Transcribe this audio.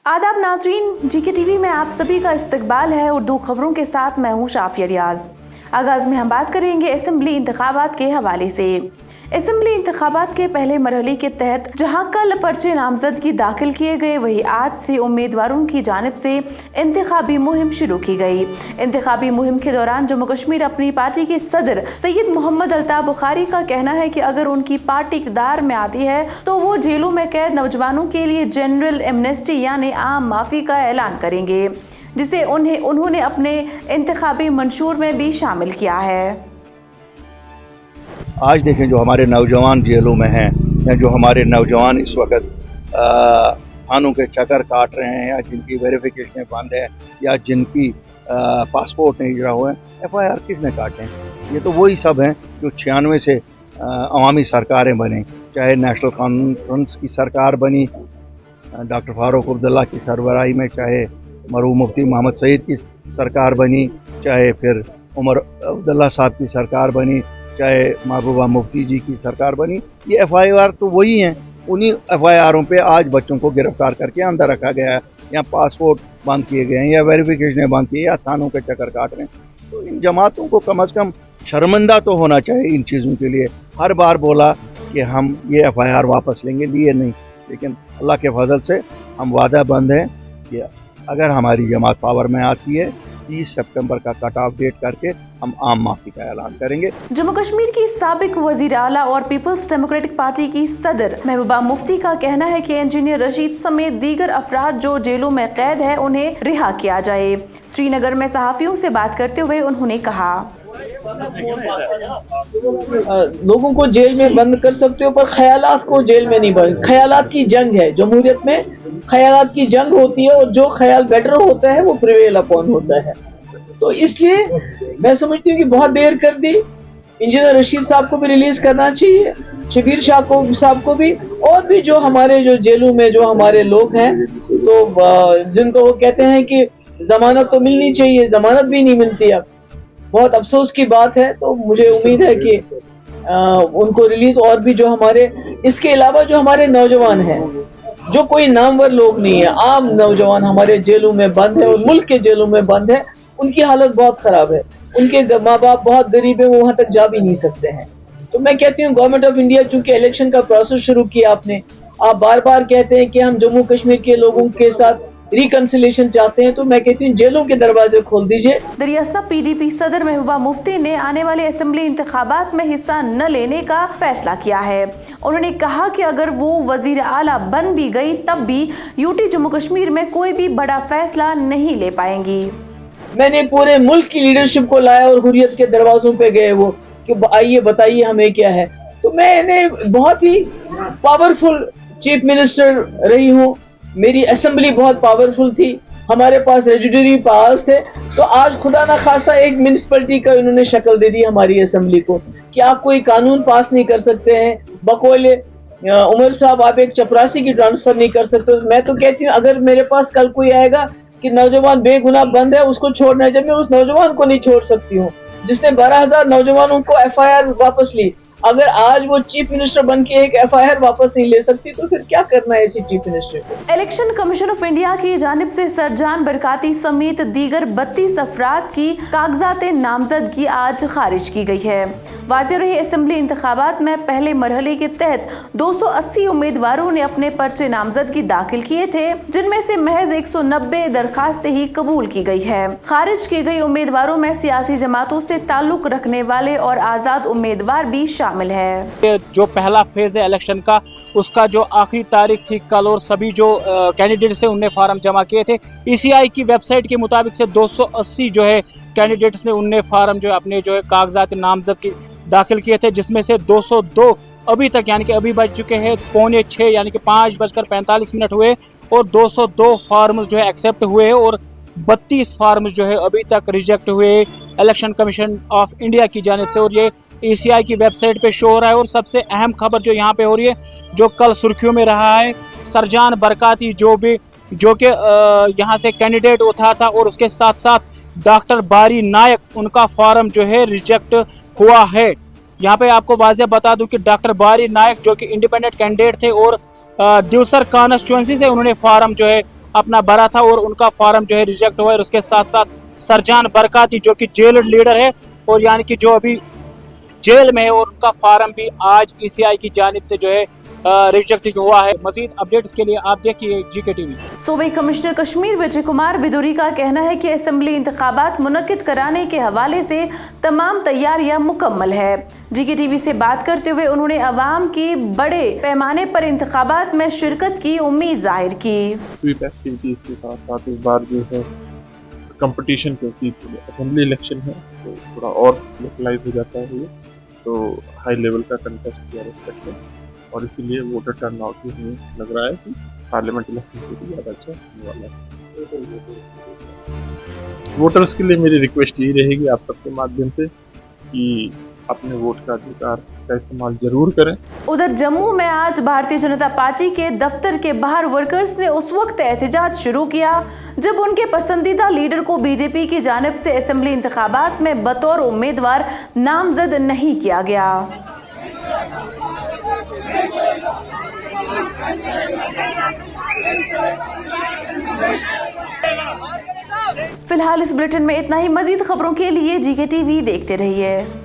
आदाब नाजरीन, GK TV में आप सभी का इस्तकबाल है। उर्दू खबरों के साथ मैं हूँ शाफिया रियाज। आगाज में हम बात करेंगे असेंबली इंतखाबात के हवाले से। असेंबली इंतखाबात के पहले मरहले के तहत जहां कल पर्चे नामजदगी दाखिल किए गए, वही आज से उम्मीदवारों की जानिब से इंतखाबी मुहिम शुरू की गई। इंतखाबी मुहिम के दौरान जम्मू कश्मीर अपनी पार्टी के सदर सैयद मोहम्मद अल्ताफ बुखारी का कहना है कि अगर उनकी पार्टी इक़्तिदार में आती है तो वो जेलों में कैद नौजवानों के लिए जनरल एमनेस्टी यानी आम माफ़ी का ऐलान करेंगे, जिसे उन्होंने अपने इंतखाबी मंशूर में भी शामिल किया है। आज देखें जो हमारे नौजवान जेलों में हैं या जो हमारे नौजवान इस वक्त थानों के चक्कर काट रहे हैं या जिनकी वेरिफिकेशन बंद है या जिनकी पासपोर्ट नहीं जुड़ा हुआ है, FIR किसने काटे हैं? ये तो वही सब हैं जो 96 से अवामी सरकारें बने, चाहे नेशनल कॉन्फ्रेंस की सरकार बनी डॉक्टर फारूक अब्दुल्ला की सरबराही में, चाहे मरहूम मुफ्ती मोहम्मद सईद की सरकार बनी, चाहे फिर उमर अब्दुल्ला साहब की सरकार बनी, चाहे महबूबा मुफ्ती जी की सरकार बनी। ये FIR तो वही हैं। उन्हीं FIRों पे आज बच्चों को गिरफ्तार करके अंदर रखा गया है, या पासपोर्ट बंद किए गए हैं या वेरिफिकेशन बंद किए या थानों के चक्कर काट रहे हैं। तो इन जमातों को कम से कम शर्मिंदा तो होना चाहिए इन चीज़ों के लिए। हर बार बोला कि हम ये FIR वापस लेंगे, लिए नहीं, लेकिन अल्लाह के फजल से हम वादा बंद हैं कि अगर हमारी जमात पावर में आती है 30 सितंबर का कट ऑफ डेट करके हम आम माफी का ऐलान करेंगे। जम्मू कश्मीर की साबिक वजीर आला और पीपल्स डेमोक्रेटिक पार्टी की सदर महबूबा मुफ्ती का कहना है कि इंजीनियर रशीद समेत दीगर अफराद जो जेलों में कैद है उन्हें रिहा किया जाए। श्रीनगर में सहाफियों से बात करते हुए उन्होंने कहा, लोगों को जेल में बंद कर सकते हो पर ख्यालात को जेल में नहीं बंद। ख्यालात की जंग है जमहूरियत में, ख्यालात की जंग होती है और जो ख्याल बेटर होता है वो प्रिवेल अपॉन होता है। तो इसलिए मैं समझती हूँ कि बहुत देर कर दी। इंजीनियर रशीद साहब को भी रिलीज करना चाहिए, शबीर शाह को साहब को भी, और भी जो हमारे जो जेलों में जो हमारे लोग हैं तो जिनको वो कहते हैं कि जमानत तो मिलनी चाहिए, जमानत भी नहीं मिलती। अब बहुत अफसोस की बात है। तो मुझे उम्मीद है कि उनको रिलीज, और भी जो हमारे इसके अलावा जो हमारे नौजवान हैं जो कोई नामवर लोग नहीं है, आम नौजवान हमारे जेलों में बंद है और मुल्क के जेलों में बंद है, उनकी हालत बहुत खराब है। उनके माँ बाप बहुत गरीब है, वो वहां तक जा भी नहीं सकते हैं। तो मैं कहती हूँ गवर्नमेंट ऑफ इंडिया चूंकि इलेक्शन का प्रोसेस शुरू किया आपने, आप बार बार कहते हैं कि हम जम्मू कश्मीर के लोगों के साथ रिकंसिलेशन चाहते हैं, तो मैं कहती हूँ जेलों के दरवाजे खोल दीजिए। दरियास्ता PDP सदर महबूबा मुफ्ती ने आने वाले असेंबली इंतखाबात में हिस्सा न लेने का फैसला किया है। उन्होंने कहा कि अगर वो वजीर आला बन भी गई तब भी UT जम्मू कश्मीर में कोई भी बड़ा फैसला नहीं ले पाएंगी। मैंने पूरे मुल्क की लीडरशिप को लाया और हुर्रियत के दरवाजों पे गए वो कि आइए बताइए हमें क्या है। तो मैंने बहुत ही पावरफुल चीफ मिनिस्टर रही हूँ, मेरी असेंबली बहुत पावरफुल थी, हमारे पास रेजिड्यूरी पावर्स थे। तो आज खुदा ना खास्ता एक म्युनिसिपैलिटी का इन्होंने शक्ल दे दी हमारी असेंबली को कि आप कोई कानून पास नहीं कर सकते हैं, बकौले उमर साहब आप एक चपरासी की ट्रांसफर नहीं कर सकते। मैं तो कहती हूँ अगर मेरे पास कल कोई आएगा कि नौजवान बेगुनाह बंद है उसको छोड़ना है, जब मैं उस नौजवान को नहीं छोड़ सकती हूँ जिसने 12,000 नौजवानों को FIR वापस ली, अगर आज वो चीफ मिनिस्टर बन के एक FIR वापस नहीं ले सकती तो फिर क्या करना है इसी चीफ मिनिस्टर को। इलेक्शन कमीशन ऑफ इंडिया की जानिब से सरजान बरकाती समेत दीगर 32 अफराद की कागजात नामजदगी आज खारिज की गई है। वाज़ेह रहे असेंबली इंतखाबात में पहले मरहले के तहत 280 उम्मीदवारों ने अपने पर्चे नामजदगी दाखिल किए थे, जिनमें से महज 190 दरखास्तें ही कबूल की गई है। खारिज की गई उम्मीदवारों में सियासी जमातों से ताल्लुक रखने वाले और आज़ाद उम्मीदवार भी शामिल है। जो पहला फेज है इलेक्शन का, उसका जो आखिरी तारीख थी कल, और सभी जो कैंडिडेट्स थे उनने फार्म जमा किए थे। ECI की वेबसाइट के मुताबिक से 280 जो है कैंडिडेट्स ने उनने फार्म जो है अपने जो है कागजात नामजदगी दाखिल किए थे, जिसमें से 202 अभी तक यानी कि अभी बज चुके हैं 5:45 यानी कि 5:45 हुए, और 202 फार्म्स जो है एक्सेप्ट हुए और 32 फार्म्स जो है अभी तक रिजेक्ट हुए इलेक्शन कमीशन ऑफ इंडिया की जानिब से, और ये ECI की वेबसाइट पे शो हो रहा है। और सबसे अहम खबर जो यहाँ पे हो रही है, जो कल सुर्खियों में रहा है, सरजान बरकाती जो कि यहाँ से कैंडिडेट उठा था, और उसके साथ साथ डॉक्टर बारी नायक उनका फॉर्म जो है रिजेक्ट हुआ है। यहाँ पे आपको वाज़ेह बता दूं कि डॉक्टर बारी नायक जो कि इंडिपेंडेंट कैंडिडेट थे और दिवसर कॉन्स्टिट्यूंसी से उन्होंने फार्म जो है अपना भरा था और उनका फॉर्म जो है रिजेक्ट हुआ है। और उसके साथ साथ सरजान बरकाती जो कि जेल लीडर है और यानी कि जो अभी जेल में है, और उनका फॉर्म भी आज ECI की जानिब से जो है रिजेक्ट हुआ है। मजीद अपडेट्स के लिए आप देखिए GK TV। सूबे कमिश्नर कश्मीर विजय कुमार बिदुरी का कहना है कि असेंबली इंतखाबात मुनक्किद कराने के हवाले से तमाम तैयारियां मुकम्मल है। GK TV से बात करते हुए उन्होंने अवाम की बड़े पैमाने पर इंतखाबात में शिरकत की उम्मीद जाहिर की। स्वीप एक्टिविटीज के साथ साथ इस बार जो है कंपटीशन, क्योंकि असेंबली इलेक्शन है तो थोड़ा और लोकलाइज हो जाता है ये, तो हाई लेवल का कंटेस्ट किया रिस्पेक्ट है, और इसीलिए वोटर टर्नआउट भी हमें लग रहा है कि पार्लियामेंट इलेक्शन से भी ज़्यादा अच्छा होने वाला है। वोटर्स के लिए मेरी रिक्वेस्ट यही रहेगी आप सबके माध्यम से कि अपने वोट का अधिकार का इस्तेमाल जरूर करें। उधर जम्मू में आज भारतीय जनता पार्टी के दफ्तर के बाहर वर्कर्स ने उस वक्त एहतजाज शुरू किया जब उनके पसंदीदा लीडर को बीजेपी की जानिब से असेंबली इंतखाबात में बतौर उम्मीदवार नामजद नहीं किया गया। फिलहाल इस बुलेटिन में इतना ही। मजीद खबरों के लिए GK TV देखते रहिए।